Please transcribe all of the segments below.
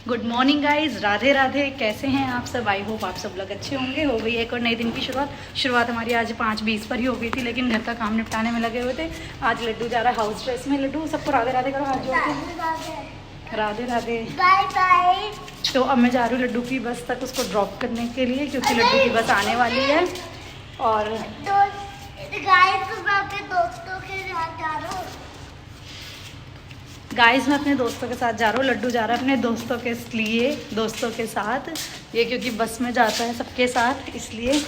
Good morning guys, Radhe Radhe. कैसे हैं आप सब? आई होप आप सब लोग अच्छे होंगे। हो गई एक और नए दिन की शुरुआत हमारी आज 5:20 पर ही हो गई थी, लेकिन घर का काम निपटाने में लगे हुए थे। आज लड्डू जा रहा है हाउस ड्रेस में। लड्डू सबको राधे राधे करो, हाथ जोड़ के राधे राधे। Bye bye. तो अब मैं जा रही हूँ लड्डू की बस तक उसको ड्रॉप करने के लिए, क्योंकि लड्डू की बस आने वाली है। और गाइस मैं अपने दोस्तों के साथ जा रहा हूँ। लड्डू जा रहा है अपने दोस्तों के लिए, दोस्तों के साथ ये, क्योंकि बस में जाता है सबके साथ, इसलिए।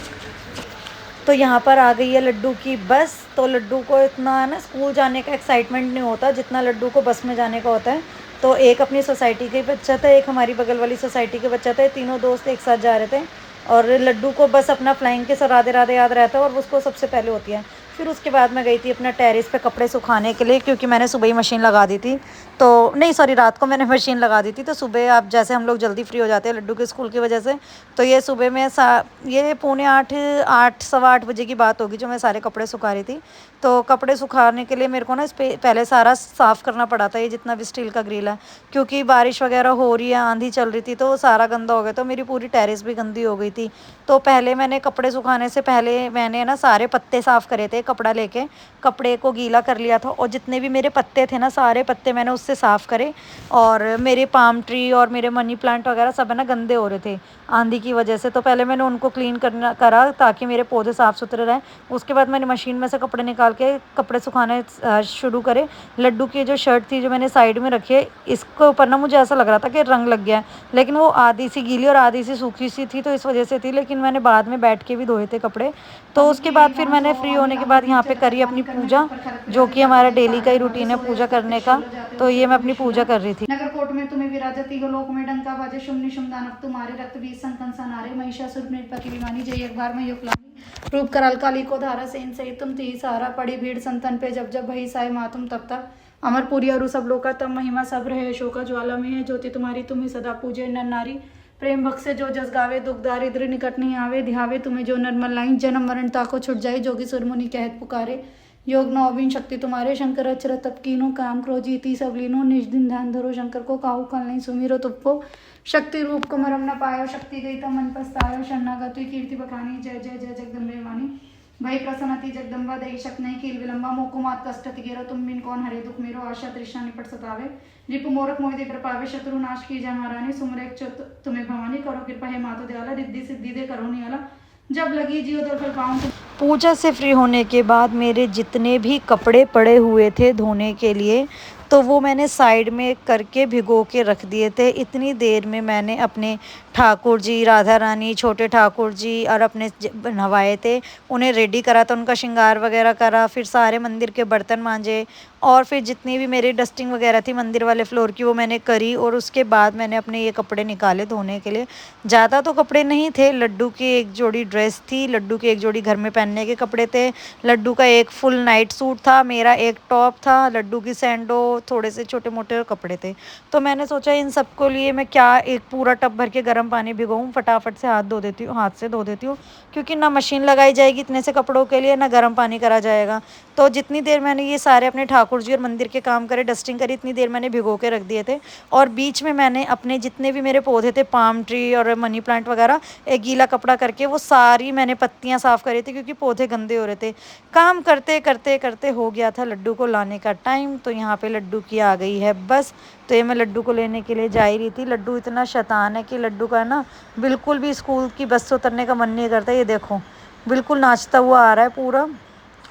तो यहाँ पर आ गई है लड्डू की बस। तो लड्डू को इतना ना स्कूल जाने का एक्साइटमेंट नहीं होता जितना लड्डू को बस में जाने का होता है। तो एक अपनी सोसाइटी के बच्चा था, एक हमारी बगल वाली सोसाइटी के बच्चा था, तीनों दोस्त एक साथ जा रहे थे। और लड्डू को बस अपना फ्लाइंग के राधे राधे याद रहता है और उसको सबसे पहले होती है। फिर उसके बाद मैं गई थी अपना टेरेस पे कपड़े सुखाने के लिए, क्योंकि मैंने सुबह ही मशीन लगा दी थी। तो नहीं सॉरी, रात को मैंने मशीन लगा दी थी। तो सुबह आप जैसे हम लोग जल्दी फ्री हो जाते हैं लड्डू के स्कूल की वजह से, तो ये सुबह में ये 7:45 सवा 8 बजे की बात होगी जो मैं सारे कपड़े सुखा रही थी। तो कपड़े सुखाने के लिए मेरे को ना इस पे पहले सारा साफ़ करना पड़ा था, ये जितना भी स्टील का ग्रिल है, क्योंकि बारिश वगैरह हो रही है, आंधी चल रही थी, तो सारा गंदा हो गया। तो मेरी पूरी टेरेस भी गंदी हो गई थी। तो पहले मैंने कपड़े सुखाने से पहले मैंने ना सारे पत्ते साफ़ करे थे, कपड़ा लेके कपड़े को गीला कर लिया था। और जितने भी मेरे पत्ते थे ना, सारे पत्ते मैंने उससे साफ़ करे। और मेरे पाम ट्री और मेरे मनी प्लांट वगैरह सब है ना गंदे हो रहे थे आंधी की वजह से। तो पहले मैंने उनको क्लीन करा ताकि मेरे पौधे साफ़ सुथरे रहें। उसके बाद मैंने मशीन में से कपड़े निकाल के कपड़े सुखाने शुरू करे। लड्डू की जो शर्ट थी जो मैंने साइड में रखी है, इसके ऊपर ना मुझे ऐसा लग रहा था कि रंग लग गया है, लेकिन वो आधी सी गीली और आधी सी सूखी सी थी, तो इस वजह से थी। लेकिन मैंने बाद में बैठ के भी धोए थे कपड़े। तो उसके बाद फिर मैंने फ्री होने के बाद यहाँ पे करी अपनी पूजा, जो कि हमारा डेली का ही रूटीन है पूजा करने का। तो ये मैं अपनी पूजा कर रही थी। नगरकोट में तुम्हें विराजती हो, लोक में डंका बाजे, शुम निशुम दानव तुम्हारे, रक्त बीज संकन सनारे, महिषासुर नृपति विमानी, जय अखबार में युक्लानी, रूप कराल काली को धारा, सेन सही तुम ती सहारा, पड़ी भीड़ संतन पे जब जब भई साई मातुम तब तब, अमरपुरी अरु सब लोका तब महिमा सब रहे, शोका ज्वाला में है ज्योति तुम्हारी, तुम्हें सदा पूजे नर नारी, प्रेम भक्त से जो जस गावे, दुख दारिद्र निकट नहीं आवे, ध्यावे तुम्हें जो नर्मल लाई, जन्म मरण ताको छुट जाए, जोगी सुरमुनि कहत पुकारे, योग नौवीन शक्ति तुम्हारे, शंकर अचर तप कीनो, काम क्रोध जीती सब लीनो, निज दिन ध्यान धरो शंकर को, काहू कल नहीं सुमिरो तुपको, शक्ति रूप को मरम न पायो, शक्ति गई तो मन पछतायो, शरणागति कीर्ति बखानी, जय जय जय जगदम्बे वाणी, भई प्रसन्नति जगदम्बा दई शक नहीं कील विलंबा, मोको मात कष्ट तिगेरो तुम बिन कौन हरे दुख मेरो, आशा तृष्णा निपट सतावे, रिपु मोरक मोहि कृपावे, शत्रु नाश की जय महारानी, सुमरेक तुम्हें भवानी, करो कृपा हे मातो दयाला, रिद्धि सिद्धि दे करो नियाला, जब लगी जियो तो फिर पाऊं। पूजा से फ्री होने के बाद मेरे जितने भी कपड़े पड़े हुए थे धोने के लिए, तो वो मैंने साइड में करके भिगो के रख दिए थे। इतनी देर में मैंने अपने ठाकुर जी, राधा रानी, छोटे ठाकुर जी और अपने नहवाए थे, उन्हें रेडी करा था, उनका श्रृंगार वगैरह करा, फिर सारे मंदिर के बर्तन मांजे, और फिर जितनी भी मेरी डस्टिंग वगैरह थी मंदिर वाले फ्लोर की वो मैंने करी। और उसके बाद मैंने अपने ये कपड़े निकाले धोने के लिए। ज़्यादा तो कपड़े नहीं थे, लड्डू की एक जोड़ी ड्रेस थी, लड्डू की एक जोड़ी घर में पहनने के कपड़े थे, लड्डू का एक फुल नाइट सूट था, मेरा एक टॉप था, लड्डू की सैंडो, थोड़े से छोटे मोटे कपड़े थे। तो मैंने सोचा इन सबको लिए मैं क्या एक पूरा टब भर के गर्म पानी भिगोऊँ, फटाफट से हाथ से धो देती हूँ, क्योंकि ना मशीन लगाई जाएगी इतने से कपड़ों के लिए, ना गर्म पानी करा जाएगा। तो जितनी देर मैंने ये सारे अपने ठाकुर जी और मंदिर के काम करे, डस्टिंग करी, इतनी देर मैंने भिगो के रख दिए थे। और बीच में मैंने अपने जितने भी मेरे पौधे थे, पाम ट्री और मनी प्लांट वगैरह, एक गीला कपड़ा करके वो सारी मैंने पत्तियां साफ़ करी थी, क्योंकि पौधे गंदे हो रहे थे। काम करते करते करते हो गया था लड्डू को लाने का टाइम। तो यहाँ पे लड्डू की आ गई है बस। तो ये मैं लड्डू को लेने के लिए जा ही रही थी। लड्डू इतना शैतान है कि लड्डू का ना बिल्कुल भी स्कूल की बस से उतरने का मन नहीं करता। ये देखो बिल्कुल नाचता हुआ आ रहा है पूरा,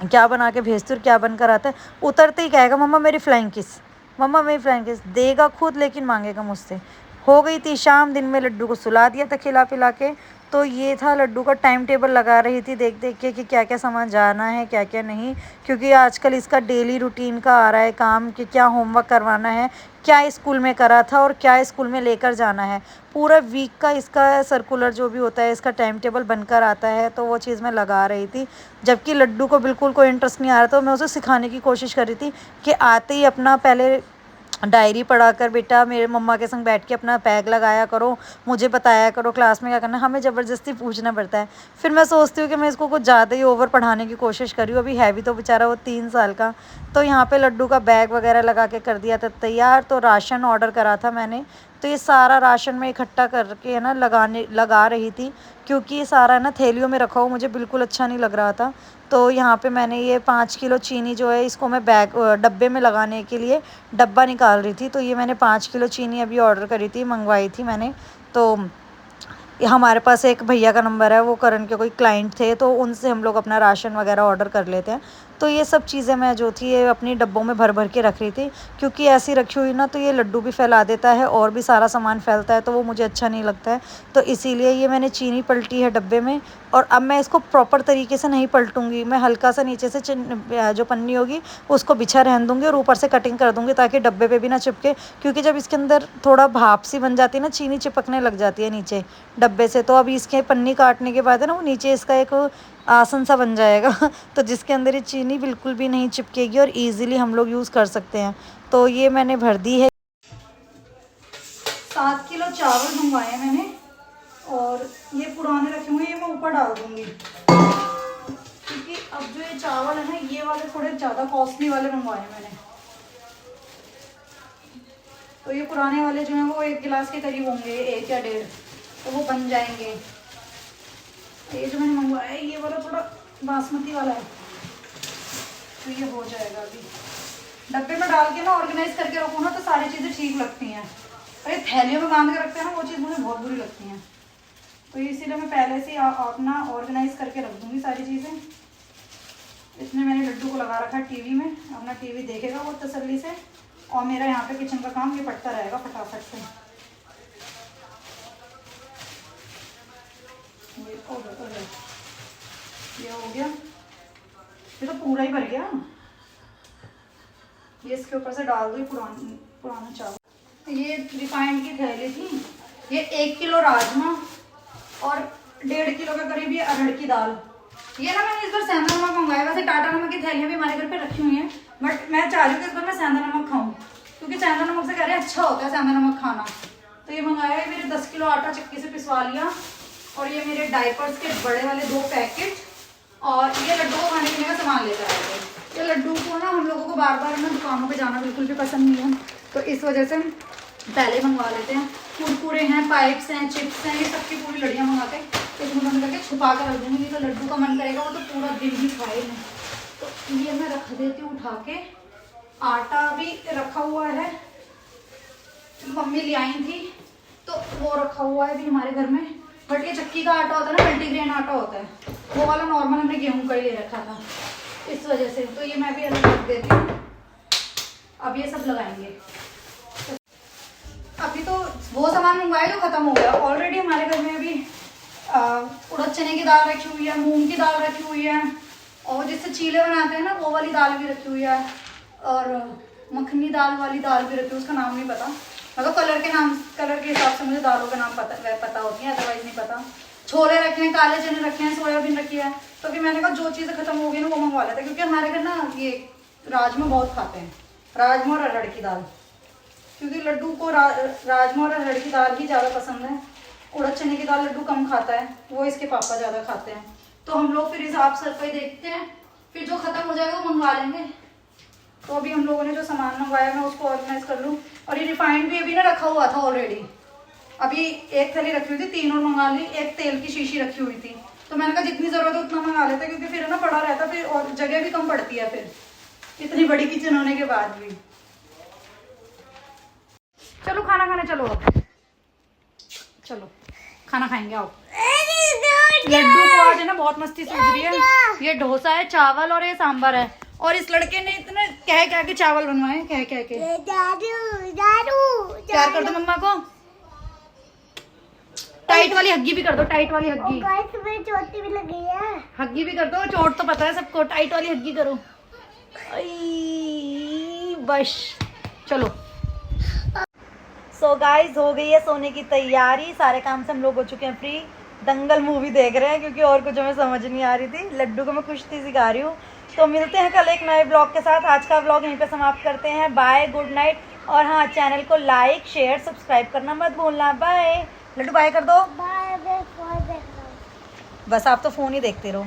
क्या बना के भेजती और क्या बनकर आता है। उतरते ही कहेगा मम्मा मेरी फ्लाइंग किस, मम्मा मेरी फ्लाइंग किस, देगा खुद लेकिन मांगेगा मुझसे। हो गई थी शाम, दिन में लड्डू को सुला दिया था खिला पिला के। तो ये था लड्डू का टाइम टेबल, लगा रही थी देख देख के कि क्या क्या सामान जाना है क्या क्या नहीं, क्योंकि आजकल इसका डेली रूटीन का आ रहा है काम कि क्या होमवर्क करवाना है, क्या स्कूल में करा था और क्या स्कूल में लेकर जाना है। पूरा वीक का इसका सर्कुलर जो भी होता है इसका टाइम टेबल बनकर आता है। तो वो चीज़ मैं लगा रही थी, जबकि लड्डू को बिल्कुल कोई इंटरेस्ट नहीं आ रहा था। तो मैं उसे सिखाने की कोशिश कर रही थी कि आते ही अपना पहले डायरी पढ़ा कर बेटा मेरे मम्मा के संग बैठ के अपना पैग लगाया करो, मुझे बताया करो क्लास में क्या करना है। हमें ज़बरदस्ती पूछना पड़ता है। फिर मैं सोचती हूँ कि मैं इसको कुछ ज़्यादा ही ओवर पढ़ाने की कोशिश करी हूँ। अभी है भी तो बेचारा वो 3 साल का। तो यहाँ पे लड्डू का बैग वगैरह लगा के कर दिया था तैयार। तो राशन ऑर्डर करा था मैंने, तो ये सारा राशन मैं इकट्ठा करके है ना लगा रही थी, क्योंकि ये सारा है ना थैलियों में रखा हो मुझे बिल्कुल अच्छा नहीं लग रहा था। तो यहाँ पे मैंने ये 5 किलो चीनी जो है इसको मैं डब्बे में लगाने के लिए डब्बा निकाल रही थी। तो ये मैंने 5 किलो चीनी अभी ऑर्डर करी थी, मंगवाई थी मैंने। तो हमारे पास एक भैया का नंबर है, वो करण के कोई क्लाइंट थे, तो उनसे हम लोग अपना राशन वगैरह ऑर्डर कर लेते हैं। तो ये सब चीज़ें मैं जो थी ये अपनी डब्बों में भर भर के रख रही थी, क्योंकि ऐसी रखी हुई ना तो ये लड्डू भी फैला देता है और भी सारा सामान फैलता है, तो वो मुझे अच्छा नहीं लगता है। तो इसीलिए ये मैंने चीनी पलटी है डब्बे में। और अब मैं इसको प्रॉपर तरीके से नहीं पलटूँगी, मैं हल्का सा नीचे से जो पन्नी होगी उसको बिछा रहने दूँगी और ऊपर से कटिंग कर दूँगी, ताकि डब्बे पे भी ना चिपके। क्योंकि जब इसके अंदर थोड़ा भाप सी बन जाती है ना, चीनी चिपकने लग जाती है नीचे डब्बे से। तो अभी इसके पन्नी काटने के बाद है ना वो नीचे इसका एक आसन सा बन जाएगा तो जिसके अंदर ये चीनी बिल्कुल भी नहीं चिपकेगी और इजीली हम लोग यूज़ कर सकते हैं। तो ये मैंने भर दी है। 7 किलो चावल मंगवाए मैंने, और ये पुराने रखे हुए ये मैं ऊपर डाल दूँगी, क्योंकि अब जो ये चावल है ना ये वाले थोड़े ज़्यादा कॉस्टली वाले मंगवाए मैंने। तो ये पुराने वाले जो हैं वो 1 गिलास के करीब होंगे, 1 या 1.5, तो वो बन जाएंगे। ये जो मैंने मंगवाया है ये वाला थोड़ा बासमती वाला है, तो ये हो जाएगा। अभी डब्बे में डाल के ना ऑर्गेनाइज करके रखो ना तो सारी चीज़ें ठीक लगती हैं। और ये थैलियों में बांध के रखते हैं ना वो चीज़ मुझे बहुत बुरी लगती हैं। तो इसीलिए मैं पहले से अपना ऑर्गेनाइज करके रख दूँगी सारी चीज़ें। इसमें मैंने लड्डू को लगा रखा है टीवी में, अपना टीवी देखेगा वो तसल्ली से, और मेरा यहाँ पे किचन का काम निपटता रहेगा फटाफट से। ये हो गया, ये तो पूरा ही भर गया। ये इसके ऊपर से डाल दो पुराना चावल। ये रिफाइंड की थैली थी, ये 1 किलो राजमा और 1.5 किलो के करीब ये अरहर की दाल। ये ना मैंने इस बार सेंधा नमक मंगवाया। वैसे टाटा नमक की थैलियाँ भी हमारे घर पे रखी हुई हैं, बट मैं चाह रही हूँ कि इस बार मैं सेंधा नमक खाऊँ, क्योंकि सेंधा नमक से कह रहे हैं अच्छा होता है सेंधा नमक खाना। तो ये मंगाया है। मेरे 10 किलो आटा चक्की से पिसवा लिया, और ये मेरे डायपर्स के बड़े वाले 2 पैकेट, और ये लड्डू को खाने पीने का सामान लेकर आए थे। ये लड्डू को ना हम लोगों को बार बार ना दुकानों पे जाना बिल्कुल भी पसंद नहीं है, तो इस वजह से पहले मंगवा लेते हैं। कुरकुरे हैं, पाइप्स हैं, चिप्स हैं, ये सबकी पूरी लड़ियाँ मंगा के इसमें बंद करके छुपा कर रख दूँगी। तो लड्डू का मन करेगा वो तो पूरा दिन ही खाए मैं। तो ये मैं रख देती हूँ उठा के। आटा भी रखा हुआ है, मम्मी ले आई थी तो वो रखा हुआ है अभी हमारे घर में। बट ये चक्की का आटा होता है ना, मल्टीग्रेन आटा होता है, वो वाला नॉर्मल हमने गेहूं का ही ले रखा था, इस वजह से। तो ये मैं भी अलग रख देती हूँ। अब ये सब लगाएंगे। अभी तो वो सामान मंगवाया जो खत्म हो गया। ऑलरेडी हमारे घर में अभी उड़द चने की दाल रखी हुई है, मूंग की दाल रखी हुई है, और जिससे चीले बनाते हैं ना वो वाली दाल भी रखी हुई है, और मखनी दाल वाली दाल भी रखी हुई है, उसका नाम नहीं पता, मतलब कलर के हिसाब से मुझे दालों का नाम पता होती है, अदरवाइज नहीं पता। छोले रखे हैं, काले चने रखे हैं, सोयाबीन रखी है। तो फिर मैंने कहा जो चीज़ें खत्म हो गई ना वो मंगवा लेते हैं, क्योंकि हमारे घर ना ये राजमा बहुत खाते हैं, राजमा और अरहर की दाल, क्योंकि लड्डू को राजमा और अरहर की दाल ही ज़्यादा पसंद है। उड़द चने की दाल लड्डू कम खाता है, वो इसके पापा ज़्यादा खाते हैं। तो हम लोग फिर हिसाब से कोई देखते हैं, फिर जो खत्म हो जाएगा वो मंगवा लेंगे। तो अभी हम लोगों ने जो सामान मंगवाया मैं उसको ऑर्गेनाइज कर लूँ। और ये रिफाइंड भी अभी ना रखा हुआ था ऑलरेडी, अभी 1 थैली रखी हुई थी, 3 और मंगा ली। 1 तेल की शीशी रखी हुई थी, तो मैंने कहा जितनी ज़रूरत है उतना मंगा लेते, क्योंकि फिर ना पड़ा रहता, फिर और जगह भी कम पड़ती है फिर इतनी बड़ी किचन होने के बाद भी। चलो खाना खाने चलो, अब चलो खाना खाएंगे। आओ। लड्डू को आज है ना बहुत मस्ती सूझ रही है। ये डोसा है, चावल और ये सांभर है, और इस लड़के ने इतने कह के चावल बनवाए, कह के। प्यार कर दो मम्मा को, टाइट वाली हग्गी भी कर दो, टाइट वाली हग्गी। चोट भी लगी है, हग्गी भी कर दो, चोट तो पता है सबको, टाइट वाली हग्गी करो। बस चलो। सो गाइस हो गई है सोने की तैयारी, सारे काम से हम लोग हो चुके हैं फ्री। दंगल मूवी देख रहे हैं, क्योंकि और कुछ हमें समझ नहीं आ रही थी। लड्डू को मैं कुश्ती सिखा रही हूँ। तो मिलते हैं कल एक नए ब्लॉग के साथ। आज का ब्लॉग यहीं पे समाप्त करते हैं। Bye, good night. और हाँ, चैनल को लाइक शेयर सब्सक्राइब करना मत भूलना। बाय। लड्डू बाय कर दो। बाय। फोन देख रहा हूँ। बस आप तो फ़ोन ही देखते रहो।